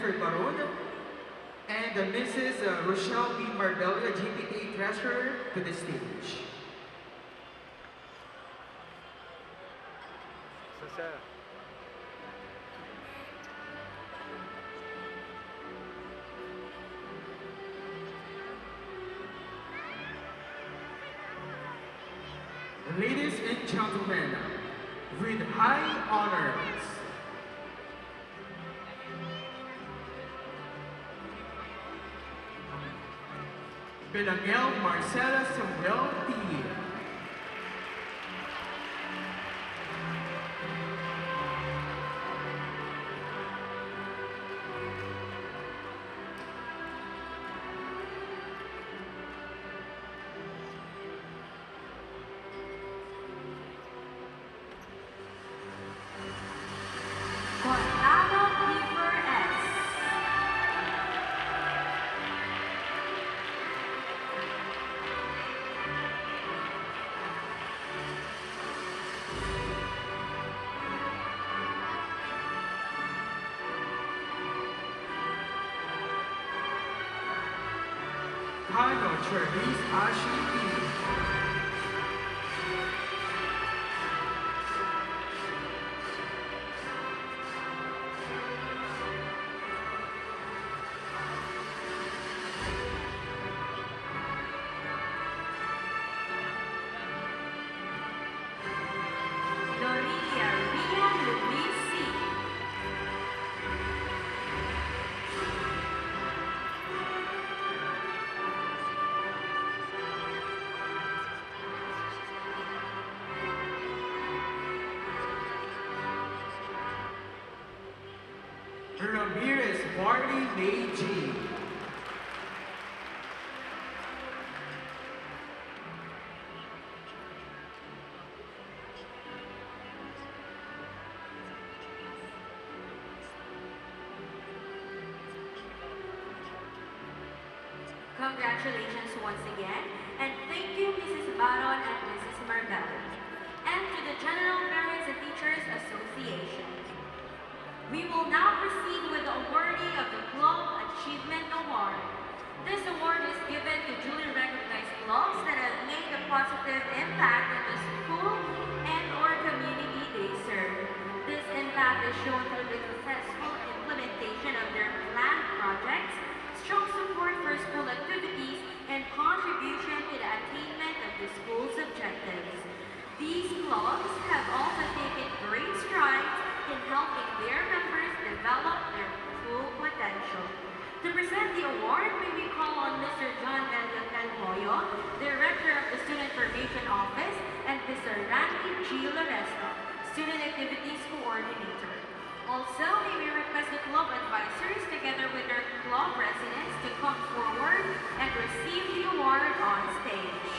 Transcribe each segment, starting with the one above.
Jennifer Baron, and Mrs. Rochelle B. Marbella, GPTA Treasurer, to the stage. Ladies and gentlemen, with high honors, Belangel Marcela Samuel T. Kano Chervis Ashi P. Ramirez Marty Meiji. Congratulations once again, and thank you Mrs. Baron and Mrs. Marbella, and to the General Parents and Teachers Association. We will now proceed with the awarding of the Club Achievement Award. This award is given to duly recognized clubs that have made a positive impact in the school and or community they serve. This impact is shown through the successful implementation of their planned projects, strong support for school activities, and contribution to the attainment of the school's objectives. These clubs have also taken great strides in helping their members develop their full potential. To present the award, may we call on Mr. John Del Hoyo, Director of the Student Information Office, and Mr. Randy G. Loresto, Student Activities Coordinator. Also, may we request the club advisors together with their club residents to come forward and receive the award on stage.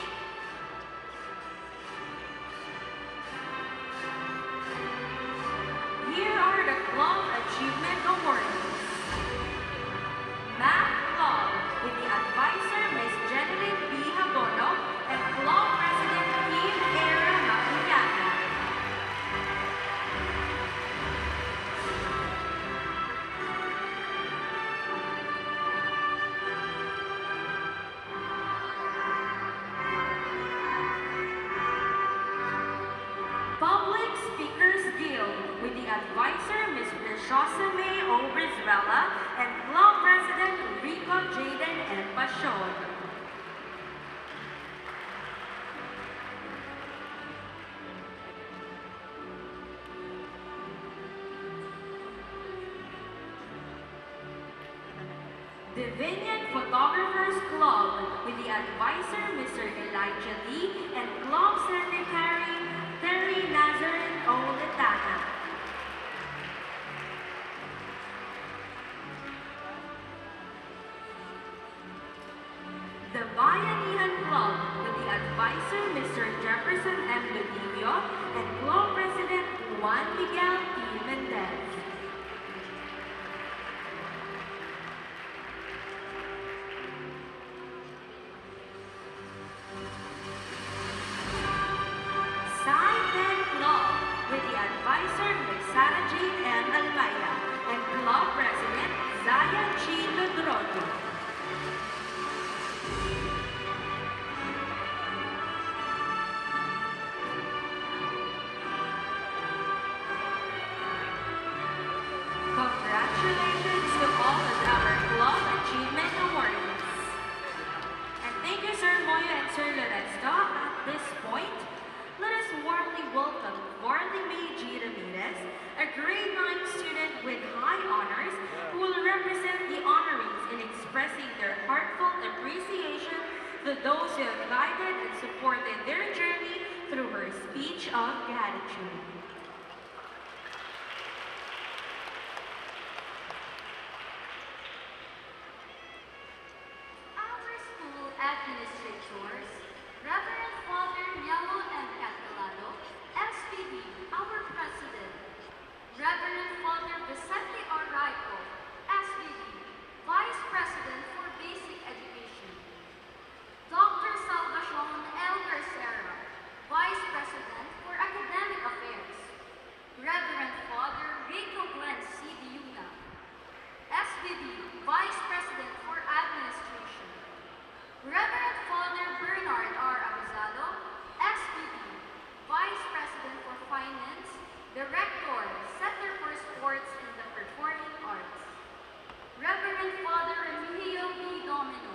Here are the Club Achievement Awards. Math Club, with the advisor Ms. Jeneline B. Hagono and Club President Kim Era Nakuyana. Public Speakers Guild, with the advisor Ms. Joseme O. Brizuela and Club President Rico Jaden M. Pashon. Divinian Photographers Club, with the advisor Mr. Elijah Lee and Club Secretary Terry Nazarene O. Letana. The Bayanihan Club, with the advisor Mr. Jefferson M. Bedillo and Club President Juan Miguel T. Mendez. With the advisor Ms. Sarah Jane M. Almaya and Club President Zai congratulations to all of our Club Achievement Awardees. And thank you, Sir Moyo and Sir Lorenzo. At this point, let us warmly welcome Bartolome G. Ramirez, a grade 9 student with high honors who will represent the honorees in expressing their heartfelt appreciation to those who have guided and supported their journey through her speech of gratitude. Our school administrators, Reverend Father Yamo M. Catalado, SPD, our president, Reverend Father Vicente Araico, SPD, Vice President for Basic Education, Dr. Salvacion L. Garcera, Vice President for Academic Affairs, Reverend Father Rico Glenn C. Diuna, SBD, Vice President for Administration, Reverend Father Bernard R. Abizado, SBD, Vice President for Finance, Director, Center for Sports and the Performing Arts, Reverend Father Emilio B. Domino,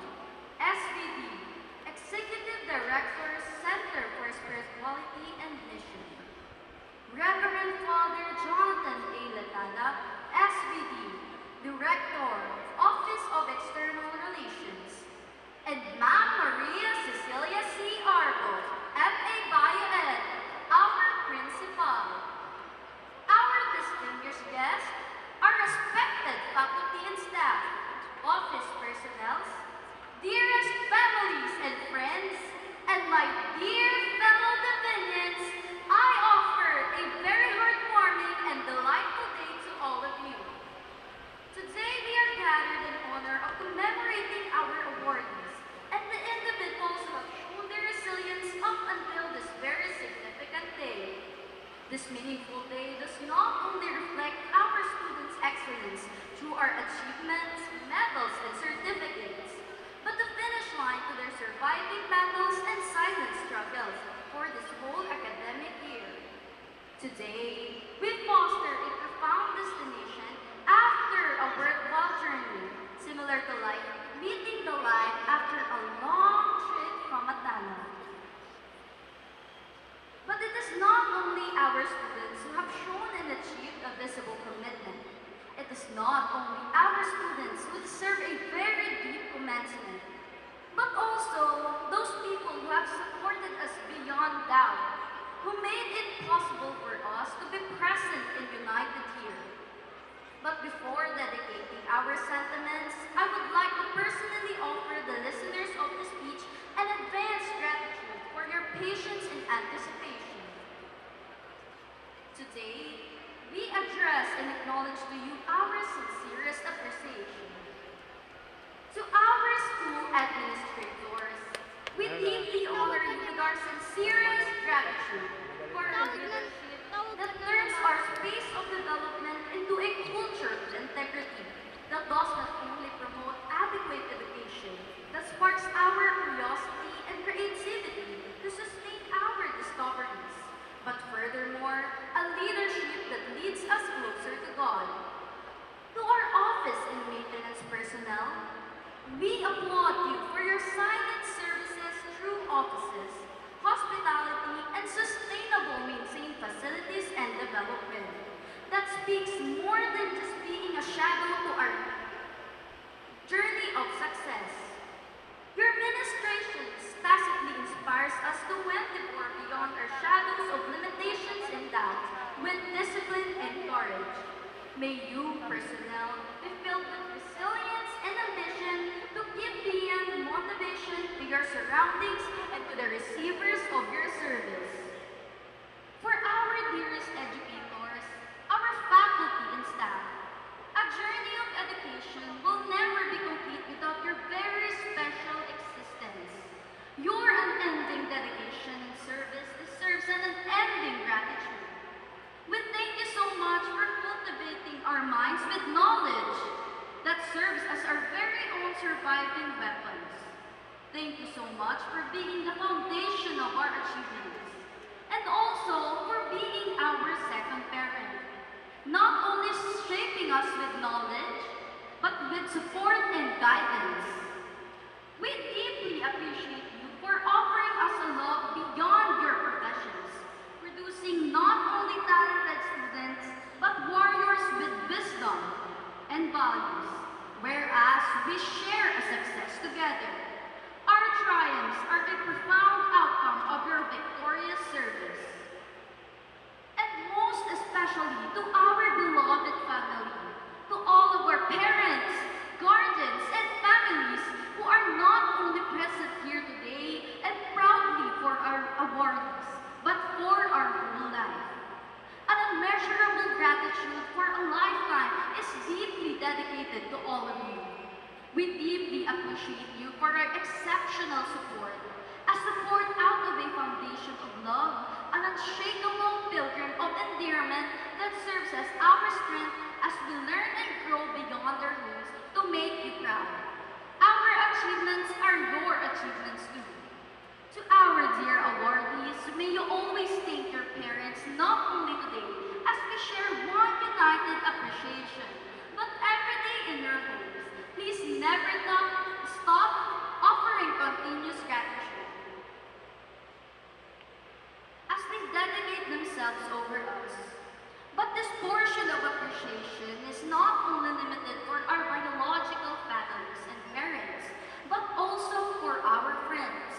SBD, Executive Director, Center for Spirituality and Mission, Reverend Father Jonathan A. Latada, SBD, Director, Office of External Relations, and Ma'am Maria Cecilia C. Arbo, M.A. Bio-Ed, our Principal. Our distinguished guests, our respected faculty and staff, office personnel, dearest families and friends, and my dear fellow Divinians, I offer a very heartwarming and delightful day to all of you. Today we are gathered in honor of commemorating our awardees and the individuals who have shown their resilience up until this very significant day. This meaningful day does not only reflect our students' excellence through our achievements, medals, and certificates, but the finish line to their surviving battles and silent struggles for this whole academic year. Today, we foster a profound destination after a worthwhile journey, similar to like meeting the light after a long trip from a tunnel. But it is not only our students who have shown and achieved a visible commitment. It is not only our students who deserve a very deep commencement, but also those people who have supported us beyond doubt, who made it possible for us to be present and united here. But before dedicating our sentiments, I would like to personally offer the listeners of the speech an advanced gratitude for your patience and anticipation. Today, we address and acknowledge to you our sincerest appreciation. To our school administrators, we deeply honor you with our sincerest gratitude for your leadership that turns our space of development into a culture of integrity that does not only promote adequate education, that sparks our curiosity and creativity to sustain our discoveries, but furthermore, a leadership that leads us closer to God. To our office and maintenance personnel, we applaud you for your silent services through offices, hospitality, and sustainable maintained facilities and development. That speaks more than just being a shadow to our journey of success. Your ministration tacitly inspires us to endure beyond our shadows of limitations and doubt with discipline and courage. May you, personnel, be filled with resilience and ambition to give beyond motivation to your surroundings and to the receivers of your service. For our dearest educators, our faculty and staff, a journey of education will never be complete without your very special existence. Your unending dedication and service deserves an unending gratitude. We thank you so much for cultivating our minds with knowledge that serves as our very own surviving weapons. Thank you so much for being the foundation of our achievements, and also for being our second parent, not only shaping us with knowledge, with support and guidance. We deeply appreciate you for offering us a love beyond your professions, producing not only talented students, but warriors with wisdom and values, whereas we share a success together. Our triumphs are a profound outcome of your victorious service. And most especially to our beloved family, to all of our parents, guardians, and families who are not only present here today and proudly for our awardees, but for our whole life. An unmeasurable gratitude for a lifetime is deeply dedicated to all of you. We deeply appreciate you for our exceptional support, a support out of a foundation of love, an unshakable pilgrim of endearment that serves as our strength as we learn and grow beyond our homes to make you proud. Our achievements are your achievements too. To our dear awardees, may you always thank your parents not only today as we share one united appreciation, but every day in your homes. Please never stop offering continuous gratitude as they dedicate themselves over us. But this portion of appreciation is not only limited for our biological families and parents, but also for our friends.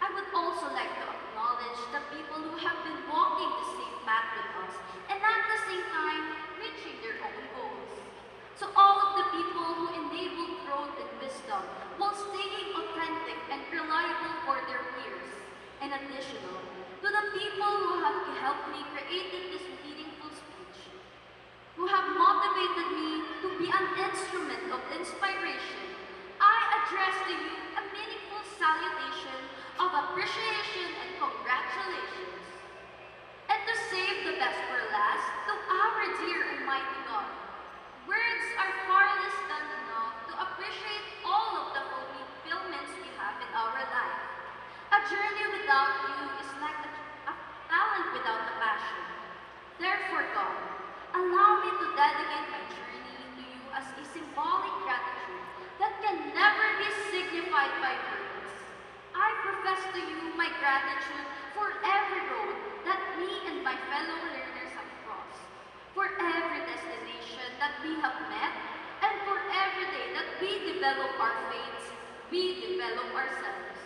I would also like to acknowledge the people who have been walking the same path with us and at the same time reaching their own goals. To all of the people who enabled growth and wisdom while staying authentic and reliable for their peers. And additional, to the people who have helped me create this meaningful speech, who have motivated me to be an instrument of inspiration, I address to you a meaningful salutation of appreciation and congratulations. And to save the best for last, to our dear Almighty God, words are far less than enough to appreciate all of the fulfillments we have in our life. A journey without you is like a talent without a passion. Therefore, God, allow me to dedicate my journey to you as a symbolic gratitude that can never be signified by words. I profess to you my gratitude for every road that me and my fellow learners have crossed, for every destination that we have met, and for every day that we develop our faiths, we develop ourselves.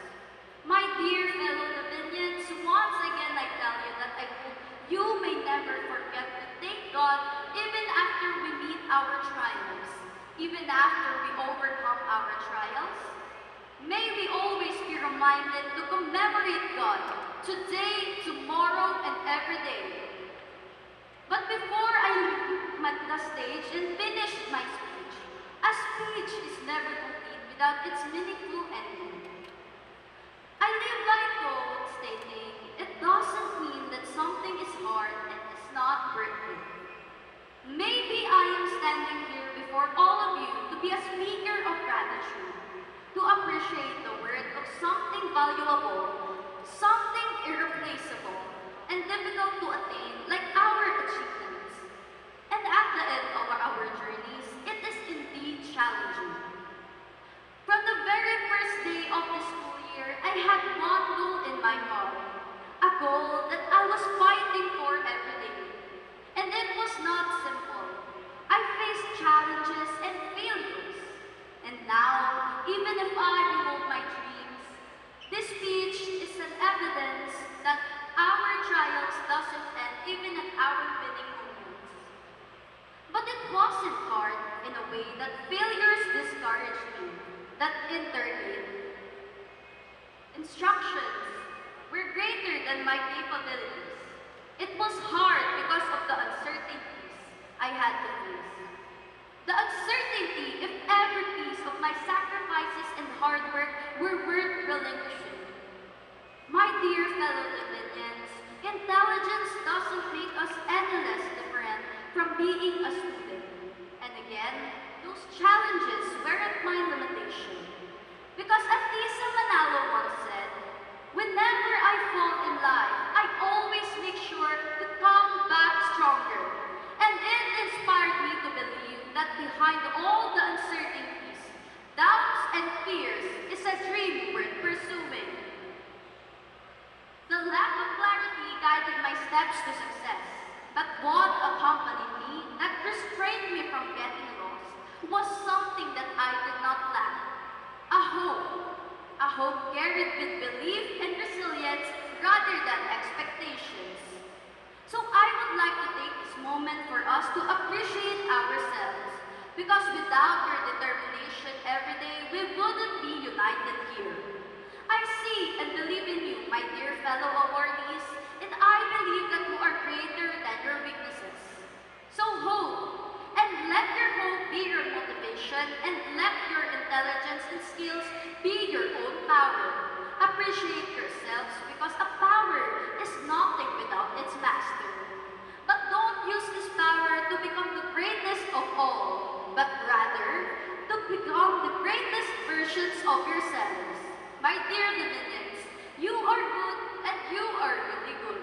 My dear fellow Davinians, once again I tell you that I hope you may never forget to thank God even after we meet our triumphs, even after we overcome our trials. May we always be reminded to commemorate God today, tomorrow, and every day. But before I leave the stage and finish my speech, a speech is never complete without its meaningful ending. I live by quote stating, it doesn't mean that something is hard and is not worth it. Maybe I am standing here before all of you to be a speaker of gratitude, to appreciate the worth of something valuable, something irreplaceable, and difficult to attain like our achievements. And at the end of our journeys, it is indeed challenging. From the very first day of the school year, I had one goal in my heart, a goal that I was fighting for every day. And it was not simple. I faced challenges and failures. And now, even if I behold my dreams, this speech is an evidence that our trials doesn't end even at our winning moments. But it wasn't hard in a way that failures discouraged me, that in turn instructions were greater than my capabilities. It was hard because of the uncertainties I had to face. The uncertainty if every piece of my sacrifices and hard work were worth relinquishing. My dear fellow Dominions, intelligence doesn't make us any less different from being a student. And again, those challenges weren't my limitation. Because as Lisa Manalo once said, whenever I fall in life, I always make sure to come back stronger. And it inspired me to believe that behind all the uncertainty and fears is a dream worth pursuing. The lack of clarity guided my steps to success, but what accompanied me that restrained me from getting lost was something that I did not lack. A hope carried with belief and resilience rather than expectations. So I would like to take this moment for us to appreciate ourselves, because without your determination every day, we wouldn't be united here. I see and believe in you, my dear fellow awardees, and I believe that you are greater than your weaknesses. So hope, and let your hope be your motivation, and let your intelligence and skills be your own power. Appreciate yourselves, because a power is nothing without its master. But don't use this power to become the greatest of all, but rather to become the greatest versions of yourselves. My dear Dominions, you are good and you are really good.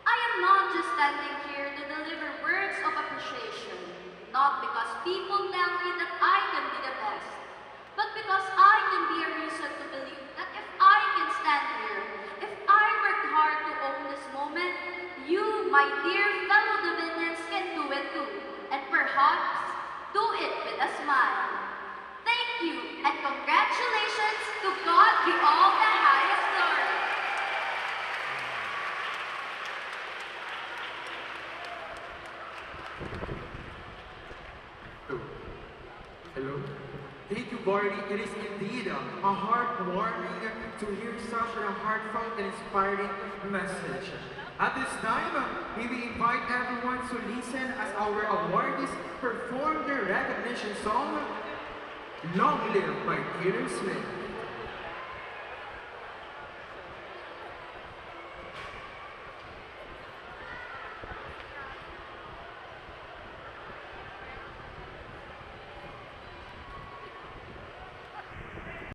I am not just standing here to deliver words of appreciation, not because people tell me that I can be the best, but because I can be a reason to believe that if I can stand here, if I work hard to own this moment, you, my dear fellow Dominions, can do it too, and perhaps do it with a smile. Thank you, and congratulations. To God be all the highest glory. Oh, hello? Thank you, Barney. It is indeed a heartwarming to hear such a heartfelt and inspiring message. At this time, we will invite everyone to listen as our awardees perform their recognition song, Long Live by Taylor Swift.